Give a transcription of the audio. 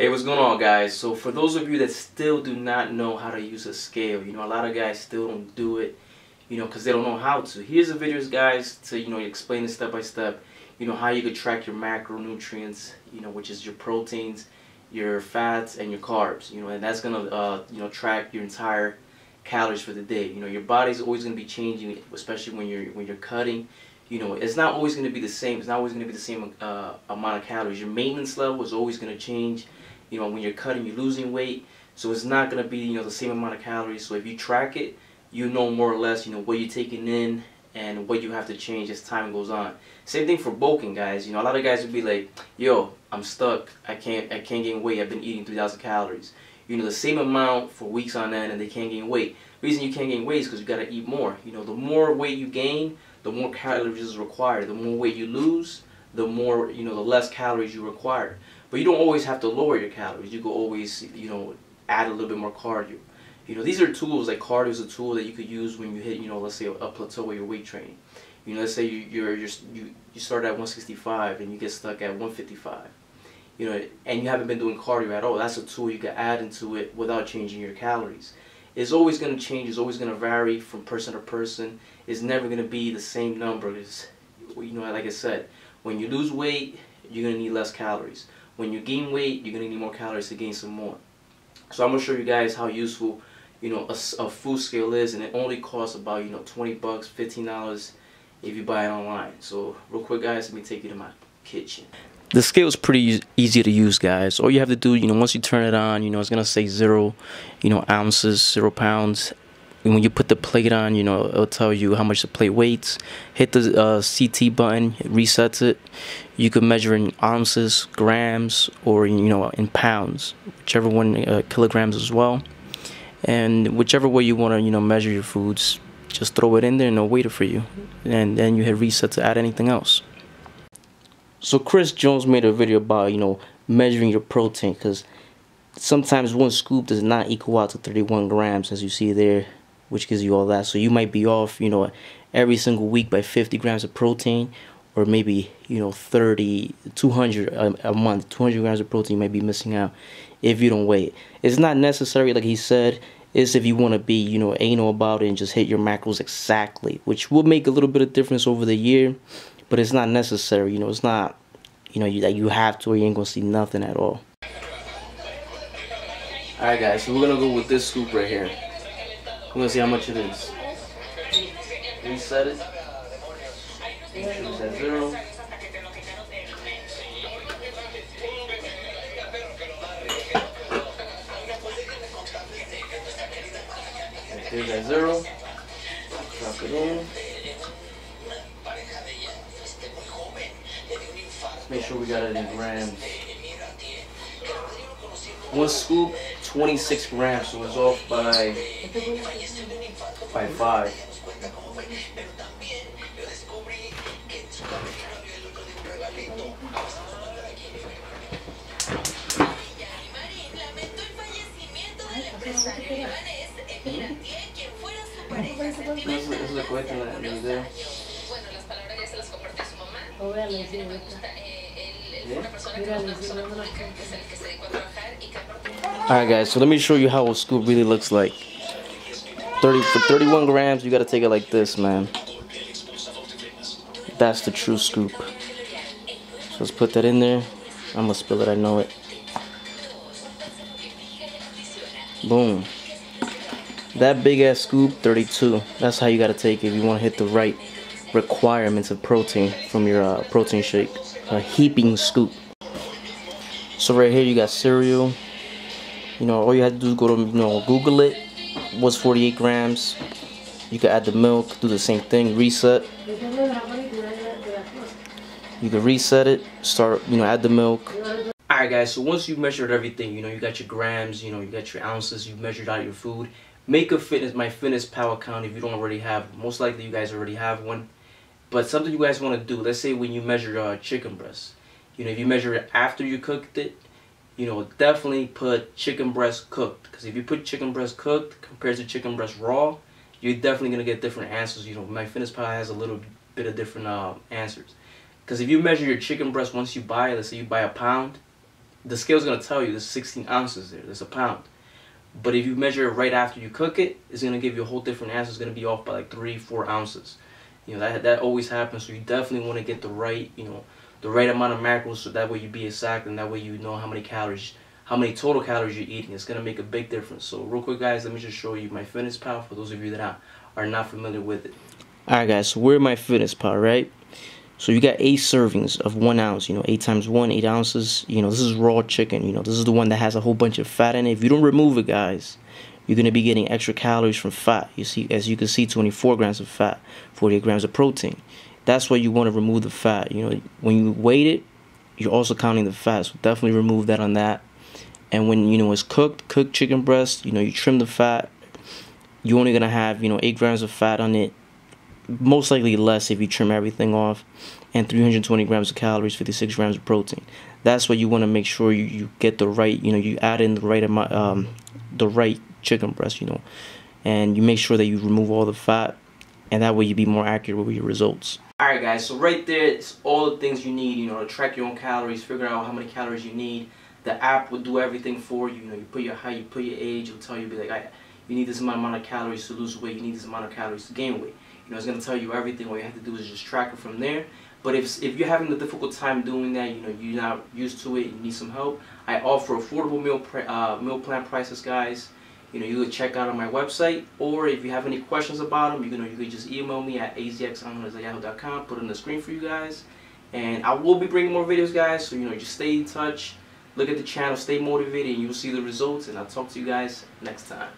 Hey, what's going on, guys? So for those of you that still do not know how to use a scale, a lot of guys still don't do it, because they don't know how to. Here's a video, guys, to, explain it step by step, how you could track your macronutrients, which is your proteins, your fats, and your carbs, and that's going to, track your entire calories for the day. Your body's always going to be changing, especially when you're cutting. It's not always going to be the same. It's not always going to be the same amount of calories. Your maintenance level is always going to change. When you're cutting, you're losing weight, so it's not going to be the same amount of calories. So if you track it, you know more or less what you're taking in and what you have to change as time goes on. Same thing for bulking, guys. A lot of guys would be like, yo, I'm stuck, I can't gain weight, I've been eating 3,000 calories. The same amount for weeks on end, and they can't gain weight. The reason you can't gain weight is because you got to eat more. The more weight you gain, the more calories is required. The more weight you lose, the more, the less calories you require. But you don't always have to lower your calories. You can always, add a little bit more cardio. These are tools. Like cardio is a tool that you could use when you hit, let's say a plateau with your weight training. Let's say you start at 165 and you get stuck at 155. And you haven't been doing cardio at all. That's a tool you can add into it without changing your calories. It's always going to change. It's always going to vary from person to person. It's never going to be the same number. Like I said, when you lose weight, you're going to need less calories. When you gain weight, you're going to need more calories to gain some more. So I'm going to show you guys how useful, a food scale is, and it only costs about, $20, $15 if you buy it online. So real quick, guys, let me take you to my kitchen. The scale is pretty easy to use, guys. All you have to do, once you turn it on, it's going to say 0, ounces, 0 pounds. And when you put the plate on, it'll tell you how much the plate weighs. Hit the CT button, it resets it. You can measure in ounces, grams, or in pounds, whichever one, kilograms as well. And whichever way you want to measure your foods, just throw it in there and it'll weigh it for you. And then you hit reset to add anything else. So Chris Jones made a video about measuring your protein, because sometimes one scoop does not equal out to 31 grams, as you see there, which gives you all that. So you might be off, every single week by 50 grams of protein, or maybe, 200 a month. 200 grams of protein you might be missing out if you don't weigh it. It's not necessary, like he said. It's if you want to be, anal about it and just hit your macros exactly, which will make a little bit of difference over the year, but it's not necessary. It's not, that you have to, or you ain't gonna see nothing at all. Alright, guys, so we're gonna go with this scoop right here. We're gonna see how much it is. Reset it. Choose at 0. Here's at 0. Drop it in. Let's make sure we got it in grams. One scoop, 26 grams, so it's off by 5. Alright, guys, so let me show you how a scoop really looks like. For 31 grams, you gotta take it like this, man. That's the true scoop. So let's put that in there. I'm gonna spill it, I know it. Boom. That big ass scoop, 32. That's how you gotta take it if you wanna hit the right requirements of protein from your protein shake. A heaping scoop. So right here you got cereal. All you have to do is go to Google it. What's 48 grams? You can add the milk, do the same thing, reset. You can reset it, start, add the milk. Alright, guys, so once you've measured everything, you got your grams, you got your ounces, you've measured out your food. Make a MyFitnessPal account if you don't already have one. Most likely you guys already have one. But something you guys want to do, let's say when you measure chicken breast, if you measure it after you cooked it, definitely put chicken breast cooked. Because if you put chicken breast cooked compared to chicken breast raw, you're definitely going to get different answers. MyFitnessPal has a little bit of different answers. Because if you measure your chicken breast once you buy it, let's say you buy a pound, the scale's gonna tell you there's 16 ounces there, there's a pound. But if you measure it right after you cook it, it's gonna give you a whole different answer. It's gonna be off by like 3-4 ounces. You know, that always happens. So you definitely want to get the right, you know, the right amount of macros, so that way you be exact, and that way you know how many calories, how many total calories you're eating. It's gonna make a big difference. So real quick, guys, let me just show you MyFitnessPal for those of you that are not familiar with it. Alright guys, so we're MyFitnessPal, right? So you got 8 servings of 1 ounce, you know, 8 times 1, 8 ounces. You know, this is raw chicken, you know, this is the one that has a whole bunch of fat in it. If you don't remove it, guys, you're going to be getting extra calories from fat. You see, as you can see, 24 grams of fat, 48 grams of protein. That's why you want to remove the fat. You know, when you weigh it, you're also counting the fat. So definitely remove that on that. And when, you know, it's cooked chicken breast, you know, you trim the fat. You're only going to have, you know, 8 grams of fat on it. Most likely less if you trim everything off. And 320 grams of calories, 56 grams of protein. That's why you want to make sure you get the right, you know, you add in the right amount, the right chicken breast, you know, and you make sure that you remove all the fat, and that way you be more accurate with your results. Alright guys, so right there, it's all the things you need, you know, to track your own calories, figure out how many calories you need. The app will do everything for you. You know, you put your height, you put your age, it'll tell you, be like, you need this amount of calories to lose weight, you need this amount of calories to gain weight. You know, it's gonna tell you everything. All you have to do is just track it from there. But if you're having a difficult time doing that, you know, you're not used to it, you need some help, I offer affordable meal plan prices, guys. You know, you could check out on my website, or if you have any questions about them, you could just email me at azxunhunters@yahoo.com. Put it on the screen for you guys, and I will be bringing more videos, guys. So, you know, just stay in touch, look at the channel, stay motivated, and you'll see the results. And I'll talk to you guys next time.